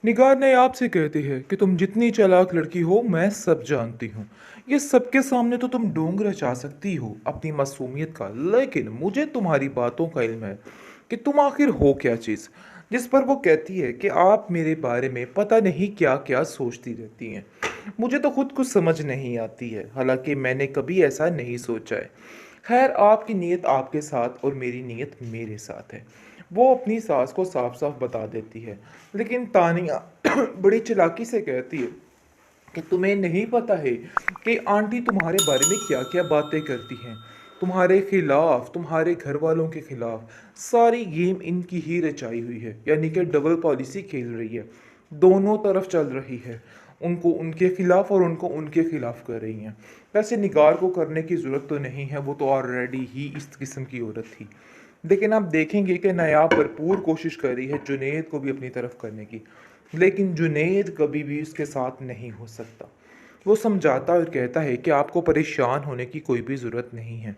निगार ने आपसे कहती है कि तुम जितनी चालाक लड़की हो मैं सब जानती हूँ। ये सबके सामने तो तुम ढोंग रचा सकती हो अपनी मासूमियत का, लेकिन मुझे तुम्हारी बातों का इल्म है कि तुम आखिर हो क्या चीज़। जिस पर वो कहती है कि आप मेरे बारे में पता नहीं क्या क्या सोचती रहती हैं। मुझे तो खुद कुछ समझ नहीं आती है, हालांकि मैंने कभी ऐसा नहीं सोचा है। खैर, आपकी नीयत आपके साथ और मेरी नीयत मेरे साथ है। वो अपनी सास को साफ साफ बता देती है, लेकिन तानिया बड़ी चालाकी से कहती है कि तुम्हें नहीं पता है कि आंटी तुम्हारे बारे में क्या क्या बातें करती हैं। तुम्हारे खिलाफ, तुम्हारे घर वालों के खिलाफ सारी गेम इनकी ही रचाई हुई है, यानी कि डबल पॉलिसी खेल रही है। दोनों तरफ चल रही है। उनको उनके खिलाफ और उनको उनके खिलाफ कर रही हैं। वैसे निगार को करने की ज़रूरत तो नहीं है, वो तो ऑलरेडी ही इस किस्म की औरत थी। लेकिन आप देखेंगे कि नायाब भरपूर कोशिश कर रही है जुनैद को भी अपनी तरफ करने की, लेकिन जुनैद कभी भी उसके साथ नहीं हो सकता। वो समझाता और कहता है कि आपको परेशान होने की कोई भी ज़रूरत नहीं है।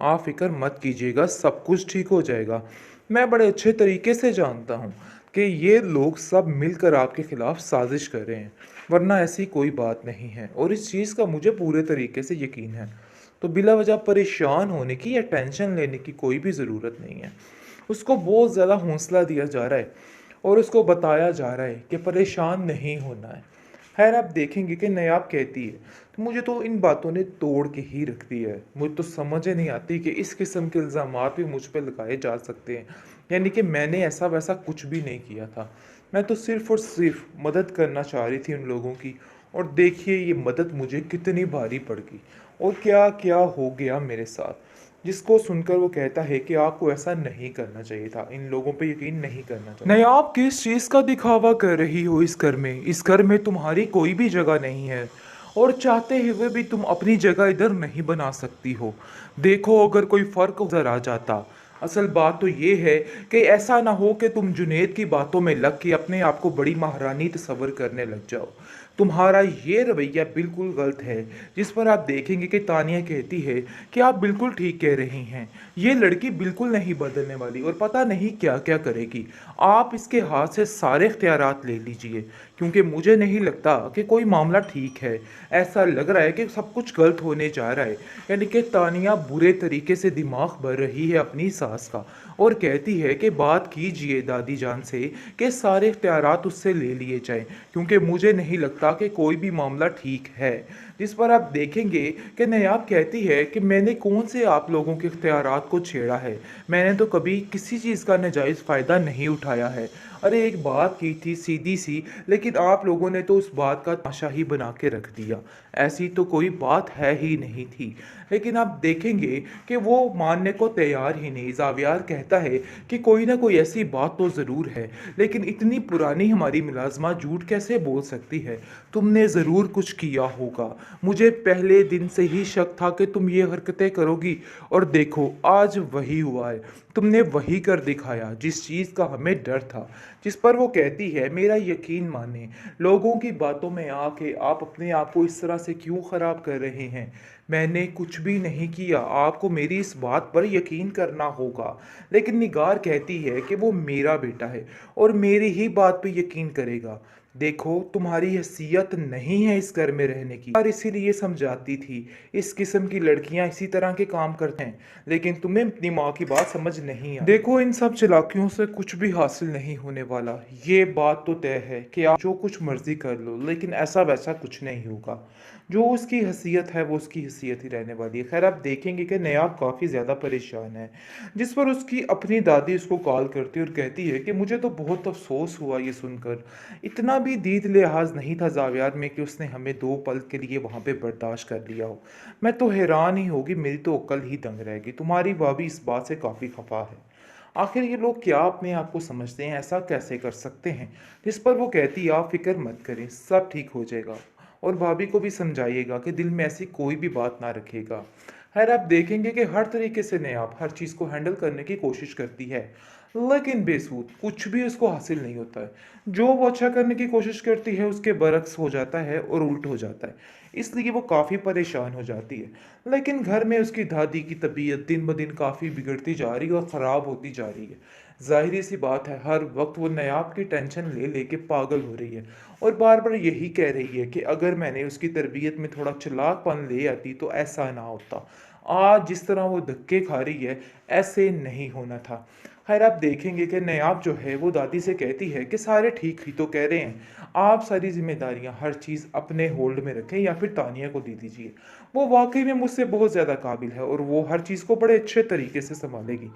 आप फिक्र मत कीजिएगा, सब कुछ ठीक हो जाएगा। मैं बड़े अच्छे तरीके से जानता हूँ कि ये लोग सब मिलकर आपके खिलाफ साजिश कर रहे हैं, वरना ऐसी कोई बात नहीं है और इस चीज़ का मुझे पूरे तरीके से यकीन है। तो बिला वजह परेशान होने की या टेंशन लेने की कोई भी ज़रूरत नहीं है। उसको बहुत ज़्यादा हौसला दिया जा रहा है और उसको बताया जा रहा है कि परेशान नहीं होना है। खैर, आप देखेंगे कि नयाब कहती है, तो मुझे तो इन बातों ने तोड़ के ही रख दिया है। मुझे तो समझ ही नहीं आती कि इस किस्म के इल्ज़ामात भी मुझ पे लगाए जा सकते हैं, यानी कि मैंने ऐसा वैसा कुछ भी नहीं किया था। मैं तो सिर्फ़ और सिर्फ मदद करना चाह रही थी उन लोगों की, और देखिए ये मदद मुझे कितनी भारी पड़ गई और क्या क्या हो गया मेरे साथ। जिसको सुनकर वो कहता है कि आपको ऐसा नहीं करना चाहिए था, इन लोगों पे यकीन नहीं करना चाहिए। नहीं, आप किस चीज़ का दिखावा कर रही हो इस घर में? इस घर में तुम्हारी कोई भी जगह नहीं है, और चाहते हुए भी तुम अपनी जगह इधर नहीं बना सकती हो। देखो, अगर कोई फ़र्क नज़र आ जाता। असल बात तो ये है कि ऐसा ना हो कि तुम जुनैद की बातों में लग के अपने आप को बड़ी महारानी तस्वर करने लग जाओ। तुम्हारा ये रवैया बिल्कुल गलत है। जिस पर आप देखेंगे कि तानिया कहती है कि आप बिल्कुल ठीक कह रही हैं। ये लड़की बिल्कुल नहीं बदलने वाली और पता नहीं क्या क्या करेगी। आप इसके हाथ से सारे इख्तियारात ले लीजिए, क्योंकि मुझे नहीं लगता कि कोई मामला ठीक है। ऐसा लग रहा है कि सब कुछ गलत होने जा रहा है। यानी कि तानिया बुरे तरीके से दिमाग भर रही है अपनी सास का, और कहती है कि बात कीजिए दादी जान से कि सारे इख्तियारात उससे ले लिए जाएं, क्योंकि मुझे नहीं लगता कि कोई भी मामला ठीक है। जिस पर आप देखेंगे कि नायाब कहती है कि मैंने कौन से आप लोगों के इख्तियारात को छेड़ा है। मैंने तो कभी किसी चीज़ का नाजायज़ फ़ायदा नहीं उठाया है। अरे, एक बात की थी सीधी सी, लेकिन आप लोगों ने तो उस बात का तमाशा ही बना के रख दिया। ऐसी तो कोई बात है ही नहीं थी। लेकिन आप देखेंगे कि वो मानने को तैयार ही नहीं। ज़ावियार कहता है कि कोई ना कोई ऐसी बात तो ज़रूर है, लेकिन इतनी पुरानी हमारी मुलाज़मा झूठ कैसे बोल सकती है? तुमने ज़रूर कुछ किया होगा। मुझे पहले दिन से ही शक था कि तुम ये हरकतें करोगी, और देखो आज वही हुआ है। तुमने वही कर दिखाया जिस चीज़ का हमें डर था। जिस पर वो कहती है, मेरा यकीन माने, लोगों की बातों में आके आप अपने आप को इस तरह से क्यों ख़राब कर रहे हैं? मैंने कुछ भी नहीं किया, आपको मेरी इस बात पर यकीन करना होगा। लेकिन निगार कहती है कि वो मेरा बेटा है और मेरी ही बात पे यकीन करेगा। देखो, तुम्हारी हैसियत नहीं है इस घर में रहने की, और इसीलिए समझाती थी। इस किस्म की लड़कियां इसी तरह के काम करते हैं, लेकिन तुम्हें अपनी माँ की बात समझ नहीं आई। देखो, इन सब चालाकियों से कुछ भी हासिल नहीं होने वाला। ये बात तो तय है कि आप जो कुछ मर्जी कर लो, लेकिन ऐसा वैसा कुछ नहीं होगा। जो उसकी हैसियत है वो उसकी हैसियत ही रहने वाली है। खैर, आप देखेंगे कि नयाब काफ़ी ज़्यादा परेशान है। जिस पर उसकी अपनी दादी उसको कॉल करती है और कहती है कि मुझे तो बहुत अफसोस हुआ ये सुनकर। इतना भी दीद लिहाज नहीं था जावियार में कि उसने हमें 2 पल के लिए वहाँ पे बर्दाश्त कर लिया हो। मैं तो हैरान ही होगी, मेरी तो अक्ल ही दंग रहेगी। तुम्हारी भाभी इस बात से काफ़ी खफा है। आखिर ये लोग क्या अपने आप को समझते हैं, ऐसा कैसे कर सकते हैं? जिस पर वो कहती है, आप फिक्र मत करें, सब ठीक हो जाएगा। और भाभी को भी समझाइएगा कि दिल में ऐसी कोई भी बात ना रखेगा। खैर, आप देखेंगे कि हर तरीके से नयाब हर चीज़ को हैंडल करने की कोशिश करती है, लेकिन बेसूद कुछ भी उसको हासिल नहीं होता है। जो वो अच्छा करने की कोशिश करती है उसके बरक्स हो जाता है और उल्ट हो जाता है। इसलिए वो काफ़ी परेशान हो जाती है। लेकिन घर में उसकी दादी की तबीयत दिन ब दिन काफ़ी बिगड़ती जा रही है और ख़राब होती जा रही है। ज़ाहिर सी बात है, हर वक्त वो नायाब की टेंशन ले लेके पागल हो रही है और बार बार यही कह रही है कि अगर मैंने उसकी तरबियत में थोड़ा चालाकपन ले आती तो ऐसा ना होता। आज जिस तरह वो धक्के खा रही है, ऐसे नहीं होना था। खैर, आप देखेंगे कि नायाब जो है वो दादी से कहती है कि सारे ठीक ही तो कह रहे हैं, आप सारी जिम्मेदारियां हर चीज़ अपने होल्ड में रखें या फिर तानिया को दे दीजिए। वो वाकई में मुझसे बहुत ज़्यादा काबिल है और वो हर चीज़ को बड़े अच्छे तरीके से संभालेगी।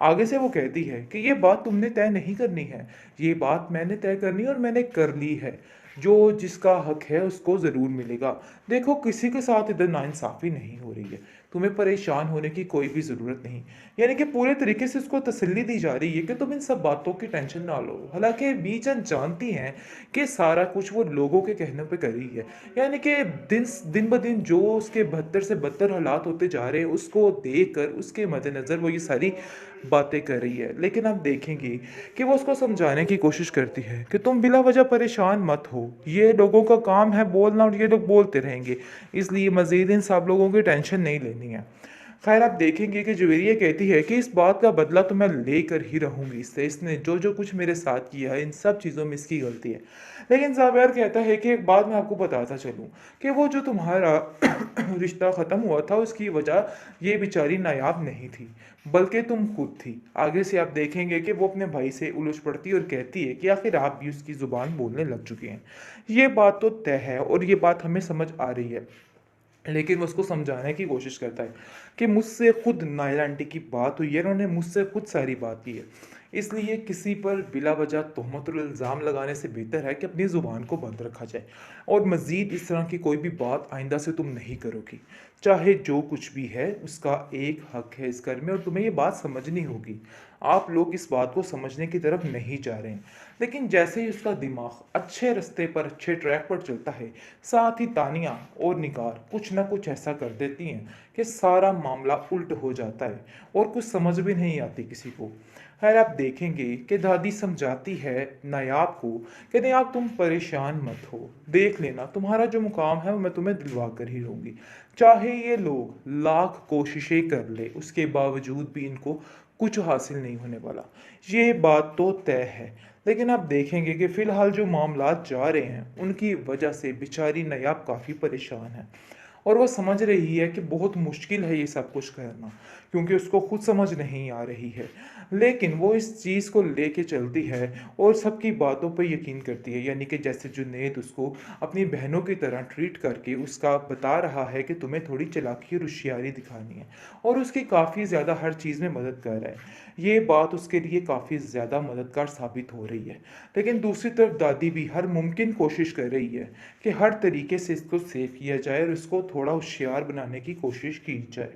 आगे से वो कहती है कि ये बात तुमने तय नहीं करनी है, ये बात मैंने तय करनी है और मैंने कर ली है। जो जिसका हक है उसको ज़रूर मिलेगा। देखो, किसी के साथ इधर नाइंसाफ़ी नहीं हो रही है। तुम्हें परेशान होने की कोई भी ज़रूरत नहीं। यानी कि पूरे तरीके से उसको तसल्ली दी जा रही है कि तुम इन सब बातों की टेंशन ना लो। हालाँकि बीचन जानती हैं कि सारा कुछ वो लोगों के कहने पे कर रही है। यानी कि दिन दिन ब दिन जो उसके बदतर से बदतर हालात होते जा रहे हैं, उसको देखकर उसके मद्देनज़र वो ये सारी बातें कर रही है। लेकिन आप देखेंगे कि वो उसको समझाने की कोशिश करती है कि तुम बिला वजह परेशान मत हो। ये लोगों का काम है बोलना और ये लोग बोलते रहेंगे। इसलिए मज़ीद इन सब लोगों की टेंशन नहीं लेनी है। खैर, आप देखेंगे कि जुवेरिया कहती है कि इस बात का बदला तो मैं लेकर ही रहूँगी इससे। इसने जो कुछ मेरे साथ किया है, इन सब चीज़ों में इसकी गलती है। लेकिन ज़ावेर कहता है कि एक बात मैं आपको बताता चलूँ कि वो जो तुम्हारा रिश्ता ख़त्म हुआ था, उसकी वजह ये बेचारी नायाब नहीं थी, बल्कि तुम खुद थी। आगे से आप देखेंगे कि वो अपने भाई से उलझ पड़ती है और कहती है कि आखिर आप भी उसकी ज़ुबान बोलने लग चुके हैं। ये बात तो तय है और ये बात हमें समझ आ रही है। लेकिन वो उसको समझाने की कोशिश करता है कि मुझसे खुद नायला आंटी की बात हुई है, उन्होंने मुझसे खुद सारी बात की है। इसलिए किसी पर बिला वजह तोहमत और इल्ज़ाम लगाने से बेहतर है कि अपनी ज़ुबान को बंद रखा जाए और मज़ीद इस तरह की कोई भी बात आइंदा से तुम नहीं करोगी। चाहे जो कुछ भी है, उसका एक हक है इस घर में और तुम्हें ये बात समझनी होगी। आप लोग इस बात को समझने की तरफ नहीं जा रहे हैं। लेकिन जैसे ही उसका दिमाग अच्छे रास्ते पर, अच्छे ट्रैक पर चलता है, साथ ही तानिया और निगार कुछ ना कुछ ऐसा कर देती हैं कि सारा मामला उल्ट हो जाता है और कुछ समझ भी नहीं आती किसी को। खैर, आप देखेंगे कि दादी समझाती है नायाब को कि नायाब, तुम परेशान मत हो। देख लेना, तुम्हारा जो मुकाम है वो मैं तुम्हें दिलवा कर ही रहूँगी। चाहे ये लोग लाख कोशिशें कर ले, उसके बावजूद भी इनको कुछ हासिल नहीं होने वाला। ये बात तो तय है। लेकिन आप देखेंगे कि फ़िलहाल जो मामलात जा रहे हैं, उनकी वजह से बेचारी नायाब काफ़ी परेशान है और वो समझ रही है कि बहुत मुश्किल है ये सब कुछ करना, क्योंकि उसको खुद समझ नहीं आ रही है। लेकिन वो इस चीज़ को लेके चलती है और सबकी बातों पे यकीन करती है। यानी कि जैसे जुनैद उसको अपनी बहनों की तरह ट्रीट करके उसका बता रहा है कि तुम्हें थोड़ी चालाकी और होशियारी दिखानी है और उसकी काफ़ी ज़्यादा हर चीज़ में मदद कर रहा है। ये बात उसके लिए काफ़ी ज़्यादा मददगार साबित हो रही है। लेकिन दूसरी तरफ दादी भी हर मुमकिन कोशिश कर रही है कि हर तरीके से इसको सेव किया जाए और इसको थोड़ा होशियार बनाने की कोशिश की जाए।